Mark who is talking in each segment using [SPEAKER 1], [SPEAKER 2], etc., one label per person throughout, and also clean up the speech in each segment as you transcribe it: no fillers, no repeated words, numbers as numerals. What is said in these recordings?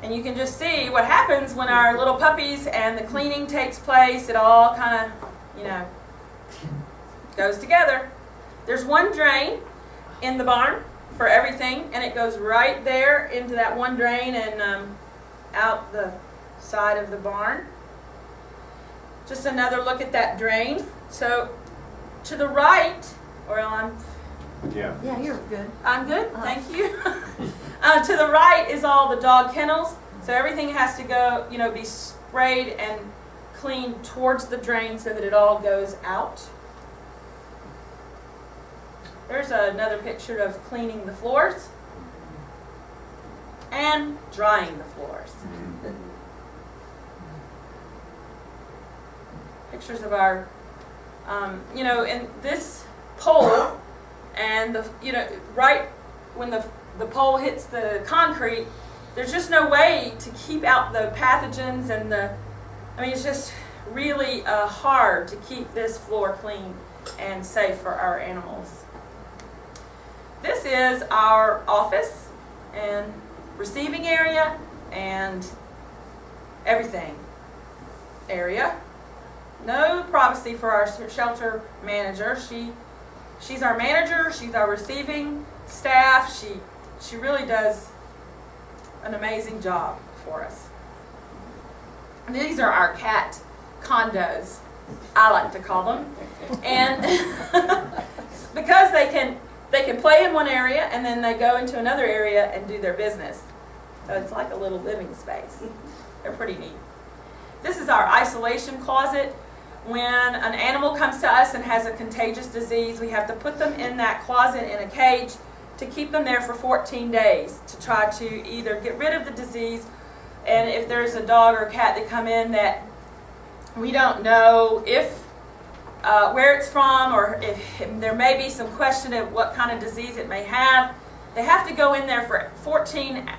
[SPEAKER 1] And you can just see what happens when our little puppies and the cleaning takes place. It all kind of, goes together. There's one drain in the barn for everything, and it goes right there into that one drain and out the side of the barn. Just another look at that drain. So to the right,
[SPEAKER 2] Yeah, you're good.
[SPEAKER 1] I'm good, thank you. To the right is all the dog kennels. So everything has to go, be sprayed and cleaned towards the drain so that it all goes out. There's another picture of cleaning the floors and drying the floors. Pictures of our, in this pole, and right when the pole hits the concrete, there's just no way to keep out the pathogens and it's just really hard to keep this floor clean and safe for our animals. This is our office and receiving area and everything area. No privacy for our shelter manager. She's our manager. She's our receiving staff. She really does an amazing job for us. And these are our cat condos, I like to call them, and because they can play in one area and then they go into another area and do their business. So it's like a little living space. They're pretty neat. This is our isolation closet. When an animal comes to us and has a contagious disease, we have to put them in that closet in a cage to keep them there for 14 days to try to either get rid of the disease, and if there's a dog or cat that come in that we don't know where it's from, or if there may be some question of what kind of disease it may have, they have to go in there for 14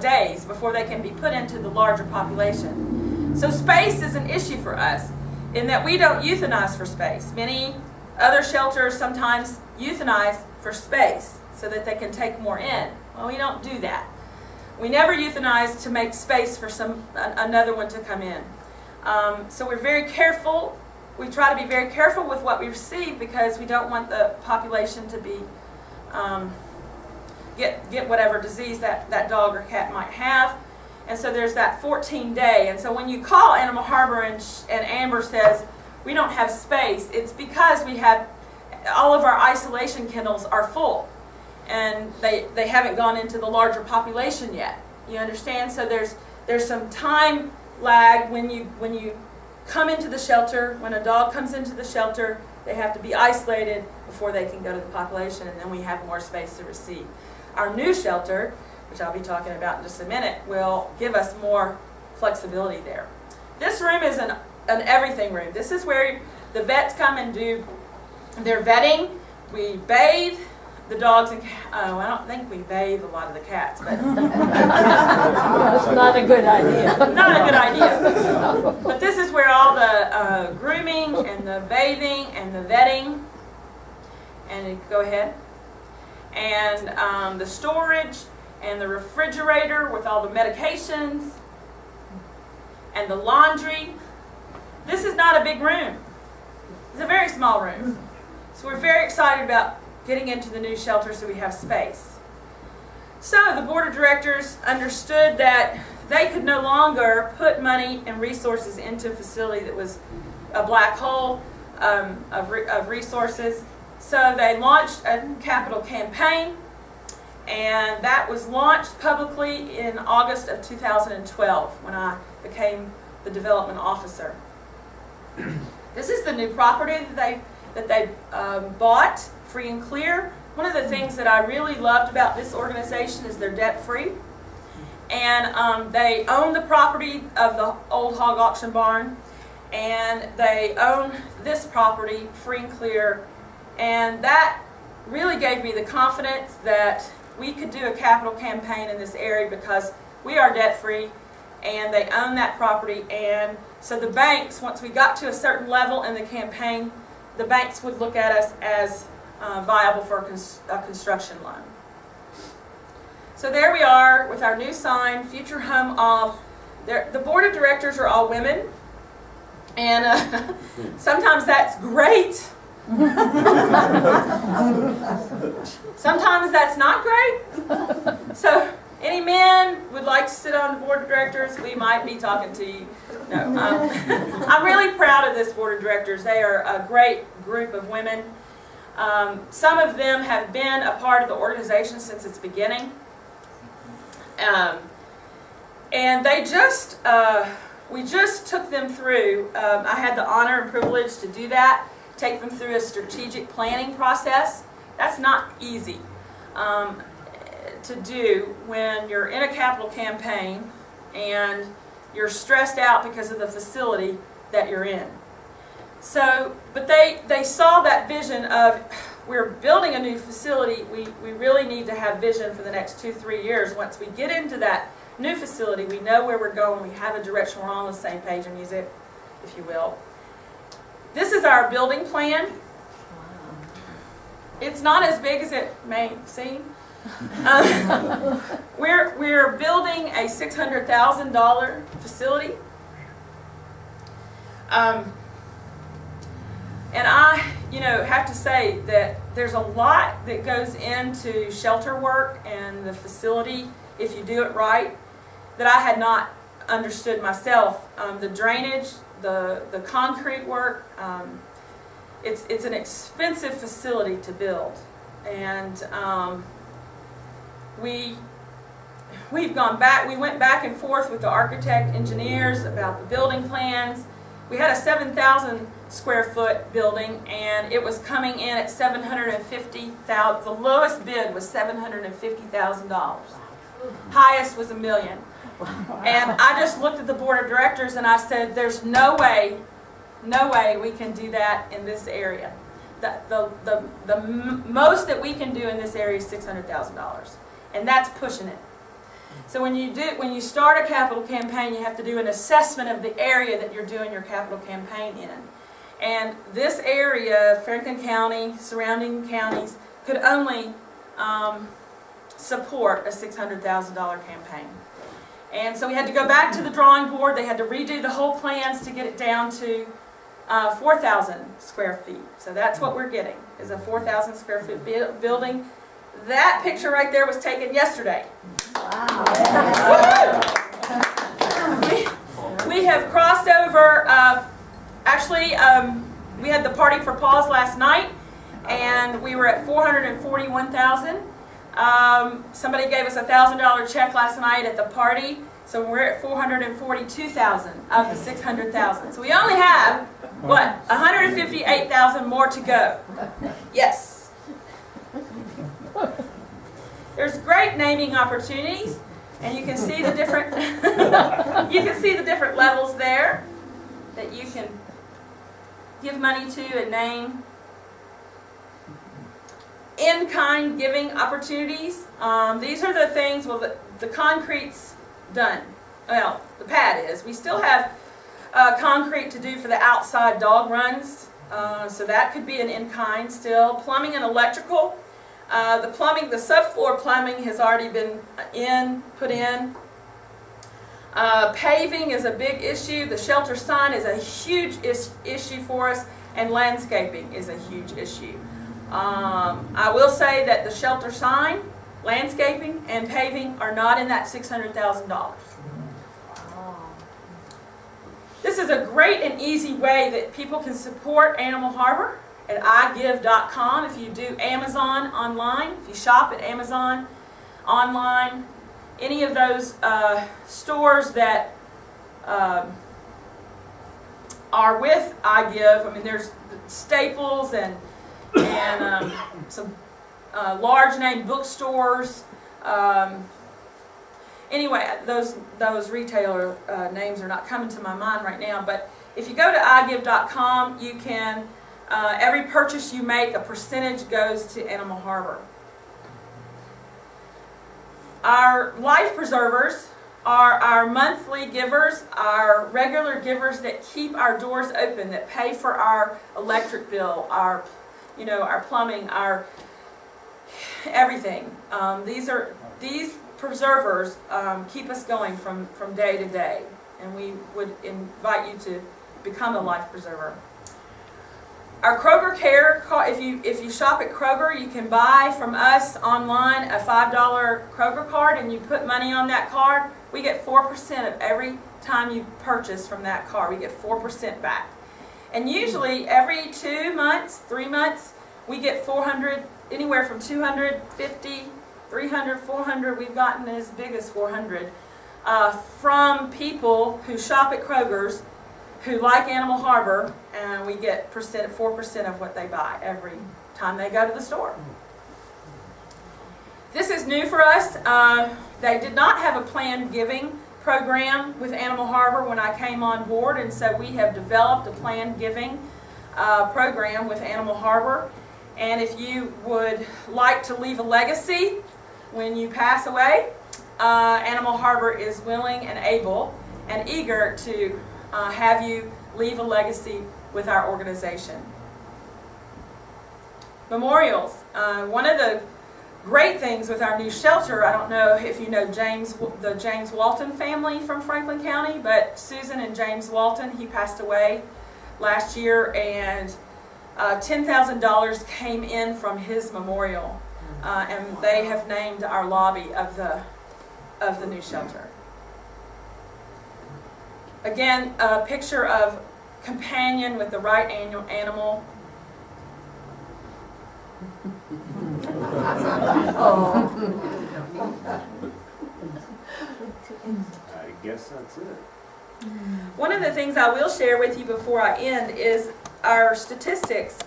[SPEAKER 1] days before they can be put into the larger population. So space is an issue for us in that we don't euthanize for space. Many other shelters sometimes euthanize for space so that they can take more in. Well, we don't do that. We never euthanize to make space for another one to come in. So we're very careful. We try to be very careful with what we receive because we don't want the population to be get whatever disease that dog or cat might have. And so there's that 14-day. And so when you call Animal Harbor and Amber says, we don't have space, it's because we have, all of our isolation kennels are full. And they haven't gone into the larger population yet. You understand? So there's some time lag when you come into the shelter. When a dog comes into the shelter, they have to be isolated before they can go to the population, and then we have more space to receive. Our new shelter, which I'll be talking about in just a minute, will give us more flexibility there. This room is an everything room. This is where the vets come and do their vetting. We bathe the dogs and I don't think we bathe a lot of the cats, but
[SPEAKER 3] that's not a good idea.
[SPEAKER 1] Not a good idea. But this is where all the grooming and the bathing and the vetting, and go ahead, and the storage and the refrigerator with all the medications and the laundry. This is not a big room. It's a very small room. So we're very excited about getting into the new shelter so we have space. So the board of directors understood that they could no longer put money and resources into a facility that was a black hole of resources. So they launched a capital campaign, and that was launched publicly in August of 2012 when I became the development officer. This is the new property that they bought, free and clear. One of the things that I really loved about this organization is they're debt-free. And they own the property of the old hog auction barn, and they own this property free and clear. And that really gave me the confidence that we could do a capital campaign in this area because we are debt-free and they own that property. And so the banks, once we got to a certain level in the campaign, the banks would look at us as viable for a construction loan. So there we are with our new sign, Future Home Off. The board of directors are all women, and sometimes that's great. Sometimes that's not great. So any men would like to sit on the board of directors, we might be talking to you. No, I'm really proud of this board of directors. They are a great group of women. Some of them have been a part of the organization since its beginning. And they just, we just took them through, I had the honor and privilege to do that, take them through a strategic planning process. That's not easy to do when you're in a capital campaign and you're stressed out because of the facility that you're in. So, but they saw that vision of, we're building a new facility, we really need to have vision for the next 2-3 years. Once we get into that new facility, we know where we're going, we have a direction, we're all on the same page of music, if you will. This is our building plan. It's not as big as it may seem. We're building a $600,000 facility. And I, have to say that there's a lot that goes into shelter work and the facility, if you do it right, that I had not understood myself. The drainage, the concrete work, it's an expensive facility to build. And we've gone back, we went back and forth with the architect, engineers about the building plans. We had a 7,000 square foot building, and it was coming in at $750,000. The lowest bid was $750,000. Highest was $1 million. And I just looked at the board of directors and I said, there's no way we can do that in this area. The most that we can do in this area is $600,000, and that's pushing it. So when you start a capital campaign, you have to do an assessment of the area that you're doing your capital campaign in. And this area, Franklin County, surrounding counties, could only support a $600,000 campaign. And so we had to go back to the drawing board. They had to redo the whole plans to get it down to 4,000 square feet. So that's what we're getting, is a 4,000 square foot building. That picture right there was taken yesterday. Wow. We have crossed over, we had the party for Paws last night, and we were at 441,000. Somebody gave us a $1,000 check last night at the party, so we're at 442,000 of the 600,000. So we only have, 158,000 more to go. Yes. There's great naming opportunities, and you can see the different levels there that you can give money to and name. In-kind giving opportunities. These are the things, the concrete's done. Well, the pad is. We still have concrete to do for the outside dog runs, so that could be an in-kind still. Plumbing and electrical. The subfloor plumbing has already been put in. Paving is a big issue. The shelter sign is a huge issue for us, and landscaping is a huge issue. I will say that the shelter sign, landscaping, and paving are not in that $600,000. This is a great and easy way that people can support Animal Harbor at igive.com. If you do Amazon online, if you shop at Amazon online, any of those stores that are with iGive, there's Staples and some large name bookstores. Anyway, those retailer names are not coming to my mind right now, but if you go to igive.com, you can, every purchase you make, a percentage goes to Animal Harbor. Our life preservers are our monthly givers, our regular givers that keep our doors open, that pay for our electric bill, our plumbing, our everything. These preservers keep us going from day to day, and we would invite you to become a life preserver. Our Kroger Care, if you shop at Kroger, you can buy from us online a $5 Kroger card, and you put money on that card. We get 4% of every time you purchase from that card. We get 4% back. And usually every 2 months, 3 months, we get 400, anywhere from 250, 300, 400. We've gotten as big as 400 from people who shop at Kroger's, who like Animal Harbor, and we get 4% of what they buy every time they go to the store. This is new for us. They did not have a planned giving program with Animal Harbor when I came on board, and so we have developed a planned giving program with Animal Harbor. And if you would like to leave a legacy when you pass away, Animal Harbor is willing and able and eager to have you leave a legacy with our organization. Memorials. One of the great things with our new shelter, I don't know if you know the James Walton family from Franklin County, but Susan and James Walton, he passed away last year, and $10,000 came in from his memorial, and they have named our lobby of the new shelter. Again, a picture of companion with the right animal.
[SPEAKER 2] I guess that's it.
[SPEAKER 1] One of the things I will share with you before I end is our statistics.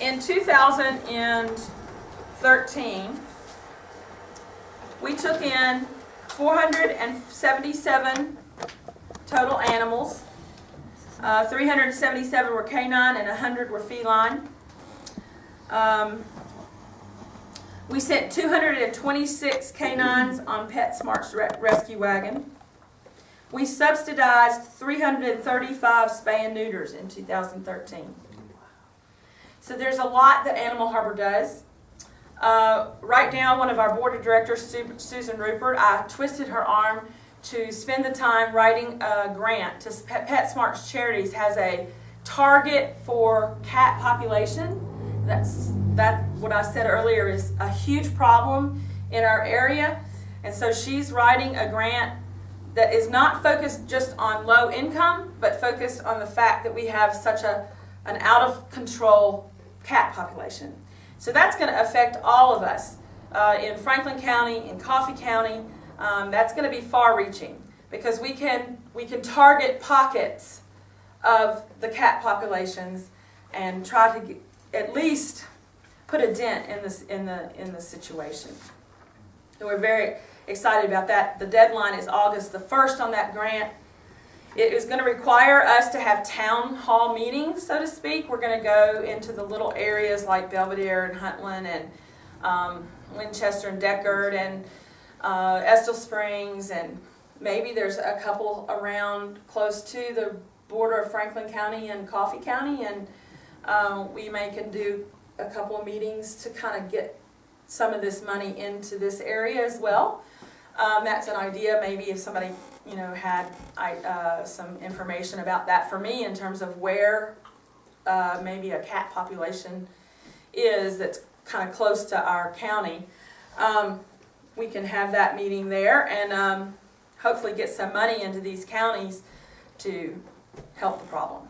[SPEAKER 1] In 2013, we took in 477 total animals. 377 were canine and 100 were feline. We sent 226 canines on PetSmart's rescue wagon. We subsidized 335 spay and neuters in 2013. So there's a lot that Animal Harbor does. Right now, one of our board of directors, Susan Rupert, I twisted her arm to spend the time writing a grant to PetSmart's Charities has a target for cat population. That's what I said earlier is a huge problem in our area, and so she's writing a grant that is not focused just on low income, but focused on the fact that we have such an out of control cat population. So that's going to affect all of us in Franklin County, in Coffee County. That's going to be far-reaching because we can target pockets of the cat populations and try to at least put a dent in the situation. And we're very excited about that. The deadline is August the 1st on that grant. It is going to require us to have town hall meetings, so to speak. We're going to go into the little areas like Belvedere and Huntland and Winchester and Deckard and Estill Springs, and maybe there's a couple around close to the border of Franklin County and Coffee County, and we can do a couple of meetings to kind of get some of this money into this area as well. That's an idea. Maybe if somebody had some information about that for me in terms of where maybe a cat population is that's kind of close to our county, we can have that meeting there and hopefully get some money into these counties to help the problem.